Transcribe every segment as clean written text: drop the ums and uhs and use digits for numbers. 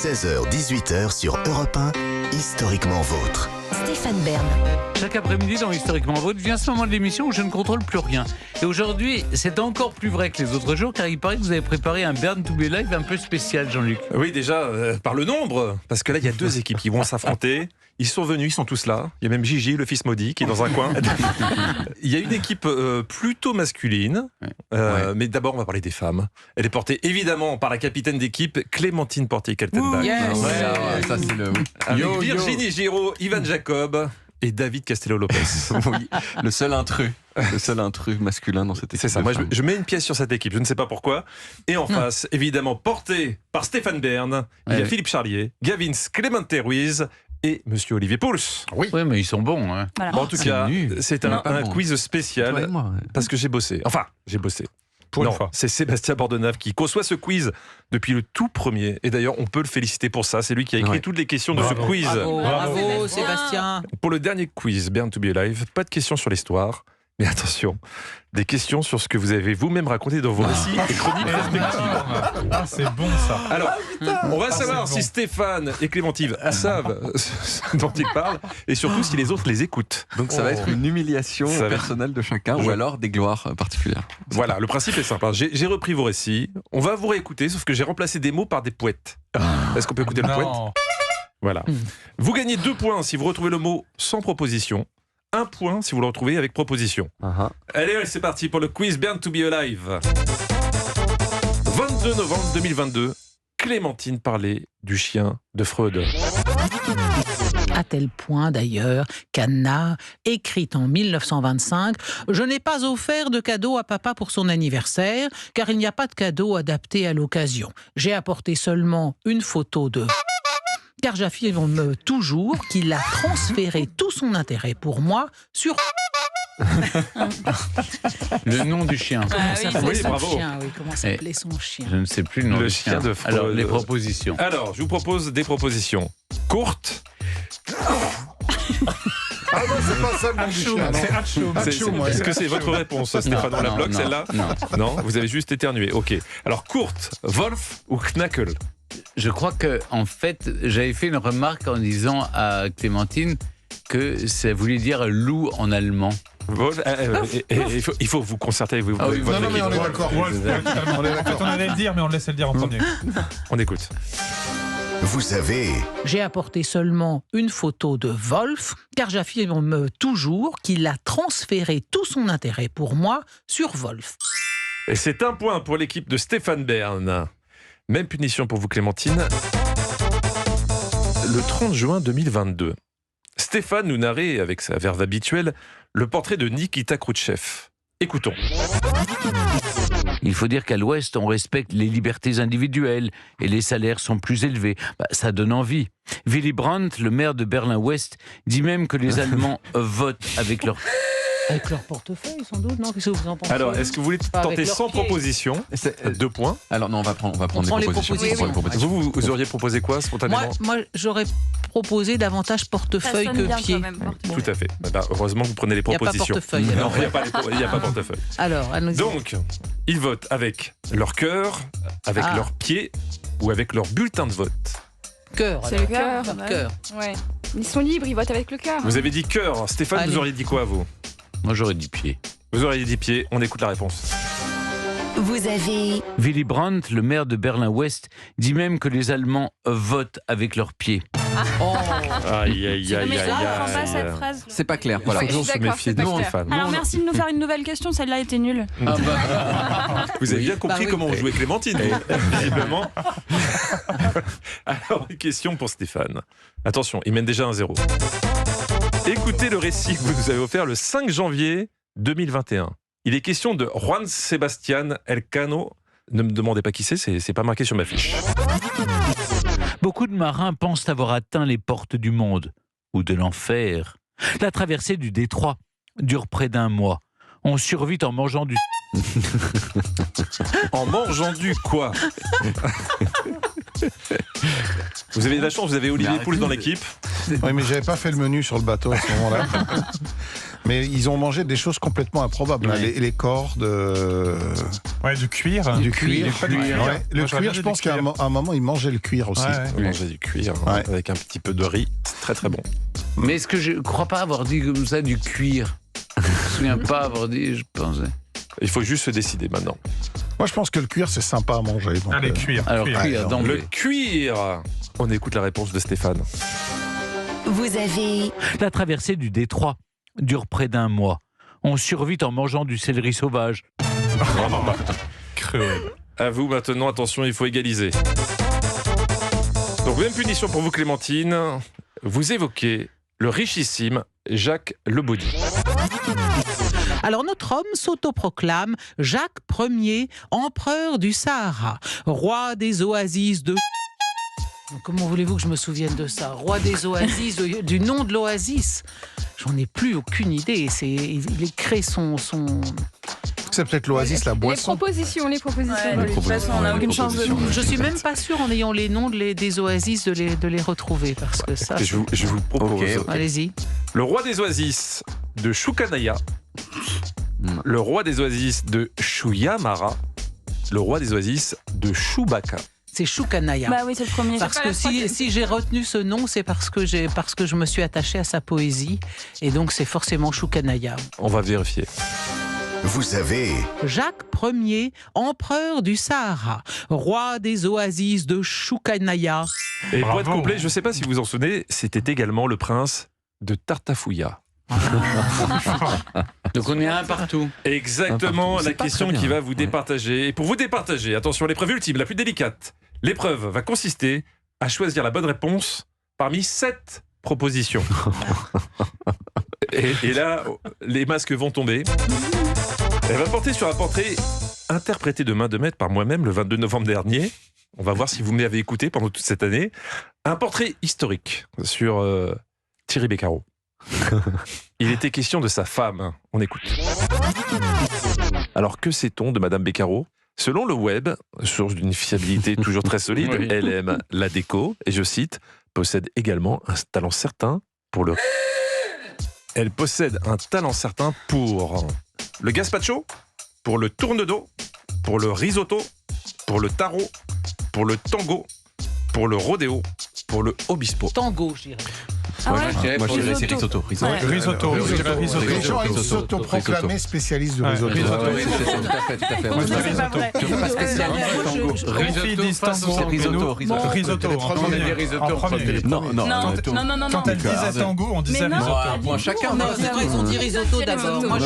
16h-18h sur Europe 1, Historiquement Vôtre. Stéphane Bern. Chaque après-midi dans Historiquement Vôtre vient ce moment de l'émission où je ne contrôle plus rien. Et aujourd'hui, c'est encore plus vrai que les autres jours, car il paraît que vous avez préparé un Bern to be live un peu spécial, Jean-Luc. Oui, déjà, par le nombre, parce que là, il y a deux équipes qui vont s'affronter. Ils sont venus, ils sont tous là. Il y a même Gigi, le fils maudit, qui est dans un coin. Il y a une équipe plutôt masculine. Mais d'abord, on va parler des femmes. Elle est portée évidemment par la capitaine d'équipe, Clémentine Portier-Kaltenbach. Ça, c'est le... Avec Virginie Giraud, Ivan Jacob et David Castello-Lopez. Oui, le seul intrus masculin dans cette équipe. C'est ça, moi je mets une pièce sur cette équipe, je ne sais pas pourquoi. Et en face, évidemment, porté par Stéphane Bern, il y a Philippe Charlier, Gavin Clémente Ruiz et Monsieur Olivier Pouls. Oui, mais ils sont bons. Hein. Voilà. Bon, en tout cas, c'est un quiz spécial parce que j'ai bossé. Enfin, j'ai bossé. Non, c'est Sébastien Bordenave qui conçoit ce quiz depuis le tout premier. Et d'ailleurs, on peut le féliciter pour ça. C'est lui qui a écrit toutes les questions de ce quiz. Bravo, Sébastien. Pour le dernier quiz, Bern to be Alive, pas de questions sur l'histoire. Mais attention, des questions sur ce que vous avez vous-même raconté dans vos récits et chroniques respectives. Ah, c'est bon ça. Alors, on va savoir si Stéphane et Clémentine savent ce dont ils parlent et surtout si les autres les écoutent. Donc ça va être une humiliation personnelle de chacun ou alors des gloires particulières. Voilà, le principe est simple. J'ai repris vos récits. On va vous réécouter, sauf que j'ai remplacé des mots par des poètes. Est-ce qu'on peut écouter le poète ? Voilà. Vous gagnez 2 points si vous retrouvez le mot sans proposition. 1 point si vous le retrouvez avec proposition. Allez, c'est parti pour le quiz Bern to be Alive. 22 novembre 2022, Clémentine parlait du chien de Freud. À tel point d'ailleurs qu'Anna, écrite en 1925, « Je n'ai pas offert de cadeau à papa pour son anniversaire, car il n'y a pas de cadeau adapté à l'occasion. J'ai apporté seulement une photo de... » Car j'affirme toujours qu'il a transféré tout son intérêt pour moi sur... Le nom du chien. Comment s'appelait son bravo. chien, Comment s'appelait son chien? Je ne sais plus le nom Le du chien de Freud. Alors, les propositions. Alors, je vous propose des propositions courtes. Ah non, c'est pas ça le nom du chien. C'est Hacho. Est-ce que c'est votre réponse, Stéphane? On la bloque, celle-là? Non, vous avez juste éternué. Ok. Alors, courte, Wolf ou Knackle? Je crois que, en fait, j'avais fait une remarque en disant à Clémentine que ça voulait dire loup en allemand. Wolf, il faut vous concerter avec vous. Non, mais on est d'accord. En fait, on allait le dire, mais on le laisse le dire en premier. On écoute. Vous avez... J'ai apporté seulement une photo de Wolf, car j'affirme toujours qu'il a transféré tout son intérêt pour moi sur Wolf. Et c'est 1 point pour l'équipe de Stéphane Bern. Même punition pour vous, Clémentine. Le 30 juin 2022, Stéphane nous narrait, avec sa verve habituelle, le portrait de Nikita Khrouchtchev. Écoutons. Il faut dire qu'à l'Ouest, on respecte les libertés individuelles et les salaires sont plus élevés. Ça donne envie. Willy Brandt, le maire de Berlin-Ouest, dit même que les Allemands votent avec leur... Avec leur portefeuille, sans doute, non? Qu'est-ce que vous en pensez? Alors, est-ce que vous voulez tenter sans proposition? 2 points. Alors non, on va prendre les des propositions. propositions. Vous auriez proposé quoi, spontanément? Moi, j'aurais proposé davantage portefeuille que pied. Tout à fait. Heureusement que vous prenez les Il n'y a pas propositions. portefeuille. Non, il n'y a pas portefeuille. Alors, allons-y. Donc, ils votent avec leur cœur, avec leurs pieds ou avec leur bulletin de vote. Cœur. C'est le cœur. Cœur. Ouais. Ils sont libres, ils votent avec le cœur. Vous avez dit cœur. Stéphane, Allez. vous auriez dit quoi, vous? Moi, j'aurais dit pied. Vous auriez dit pied. On écoute la réponse. Vous avez... Willy Brandt, le maire de Berlin-Ouest, dit même que les Allemands votent avec leurs pieds. Aïe, aïe, aïe, Mais ça, aïe, on pas aïe. cette phrase. C'est pas clair. Voilà. Il faut toujours se D'accord, méfier c'est de pas clair. Stéphane. Alors merci de nous faire une nouvelle question, celle-là était nulle. Vous avez bien compris oui. comment on jouait Clémentine, visiblement. Alors, une question pour Stéphane. Attention, il mène déjà 1-0. Écoutez le récit que vous nous avez offert le 5 janvier 2021. Il est question de Juan Sebastián Elcano. Ne me demandez pas qui c'est pas marqué sur ma fiche. Beaucoup de marins pensent avoir atteint les portes du monde, ou de l'enfer. La traversée du détroit dure près d'1 mois. On survit en mangeant du... En mangeant du quoi? Vous avez de la chance, vous avez Olivier Pouls dans l'équipe. Oui, mais j'avais pas fait le menu sur le bateau à ce moment-là. Mais ils ont mangé des choses complètement improbables. Ouais. Les cordes. Ouais, du cuir. Du cuir. Pas du cuir. Ouais. Le cuir, je pense qu'à un moment, ils mangeaient le cuir aussi. On mangeait du cuir avec un petit peu de riz. C'est très très bon. Mais est-ce que je ne crois pas avoir dit comme ça du cuir? Je me souviens pas avoir dit, je pensais. Il faut juste se décider maintenant. Moi, je pense que le cuir, c'est sympa à manger. Donc, Allez, cuir. Alors, cuir. cuir, Le d'emblée. cuir. On écoute la réponse de Stéphane. Vous avez La traversée du détroit dure près d'un mois. On survit en mangeant du céleri sauvage. Cruel. À vous maintenant, attention, il faut égaliser. Donc, même punition pour vous, Clémentine. Vous évoquez le richissime Jacques Le Baudy. Alors notre homme s'autoproclame Jacques Ier, empereur du Sahara, roi des oasis de... Comment voulez-vous que je me souvienne de ça? Roi des oasis, du nom de l'oasis. J'en ai plus aucune idée. Il crée son... c'est peut-être l'oasis, la Les boisson. propositions. Les De toute façon, on n'a aucune chance de... Je suis même pas sûre, en ayant les noms des oasis, de les retrouver. Parce que ça... Je vous propose. Ok. Allez-y. Le roi des oasis de Choukanaya. Le roi des oasis de Chouyamara. Le roi des oasis de Chewbacca. C'est Choukanaya. Bah oui, c'est le premier. Parce que si j'ai retenu ce nom, c'est parce que je me suis attachée à sa poésie. Et donc, c'est forcément Choukanaya. On va vérifier. Vous avez Jacques Ier, empereur du Sahara, roi des oasis de Choukanaya. Et pour Bravo. être complet, je ne sais pas si vous vous en souvenez, c'était également le prince de Tartafouya. Donc on est un partout. Exactement C'est la pas question très bien. qui va vous départager. Et pour vous départager, attention, l'épreuve ultime, la plus délicate. L'épreuve va consister à choisir la bonne réponse parmi 7 propositions. Et là, les masques vont tomber. Elle va porter sur un portrait interprété de main de maître par moi-même le 22 novembre dernier. On va voir si vous m'avez écouté pendant toute cette année. Un portrait historique sur Thierry Beccaro. Il était question de sa femme. On écoute. Alors, que sait-on de Madame Beccaro? Selon le web, source d'une fiabilité toujours très solide, Oui. elle aime la déco et, je cite, possède également un talent certain pour le... Elle possède un talent certain pour le gazpacho, pour le tourne-dos, pour le risotto, pour le taro, pour le tango, pour le rodéo, pour le obispo. Tango, je dirais. Ah ouais Moi, je dirais c'est risotto. Risotto. Je dirais risotto. Les gens, ils s'autoproclamaient spécialistes du Ouais. risotto. Risotto. Oui, c'est ça, tout à fait, tout à fait. Moi, je C'est dirais pas risotto. vrai. Je suis pas spécialiste du tango. Les filles disent tango. C'est risotto, Nous, risotto. Risotto. Les en premiers. premier. On a dit risotto En en premier. premier. Non, non, Non. Quand elle disait tango, on disait Mais non. risotto. Moi, chacun. Non, c'est vrai, ils ont dit risotto d'abord. Moi,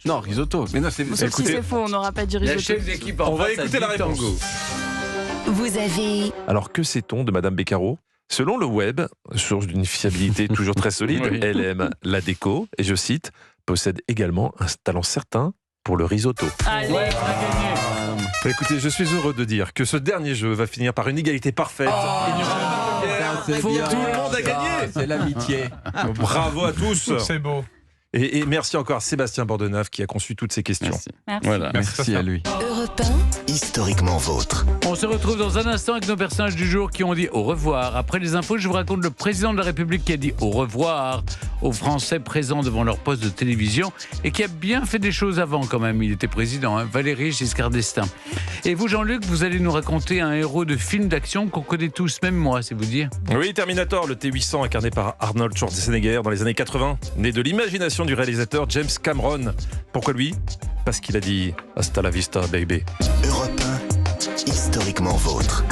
Non, risotto. Mais non, c'est. Sauf si Écoutez, c'est faux, on n'aura pas dit La risotto. chef d'équipe en On va face a écouter la dit réponse. tango. Vous avez Alors, que sait-on de Madame Beccaro? Selon le web, source d'une fiabilité toujours très solide, Oui. elle aime la déco et, je cite, possède également un talent certain pour le risotto. Allez. Ouais, on a gagné. Écoutez, je suis heureux de dire que ce dernier jeu va finir par une égalité parfaite. Il n'y aura pas de guerre. c'est Tout bien. le monde a gagné. C'est l'amitié. Bravo à tous. C'est beau. Et merci encore à Sébastien Bordenave qui a conçu toutes ces questions. Merci. Voilà. Merci à lui. Europe 1, historiquement vôtre. On se retrouve dans un instant avec nos personnages du jour qui ont dit au revoir. Après les infos, je vous raconte le président de la République qui a dit au revoir aux Français présents devant leur poste de télévision et qui a bien fait des choses avant quand même. Il était président, hein, Valéry Giscard d'Estaing. Et vous, Jean-Luc, vous allez nous raconter un héros de film d'action qu'on connaît tous, même moi, c'est vous dire. Oui, Terminator, le T-800 incarné par Arnold Schwarzenegger dans les années 80, né de l'imagination du réalisateur James Cameron. Pourquoi lui? Parce qu'il a dit « Hasta la vista, baby ». Europe 1, historiquement vôtre.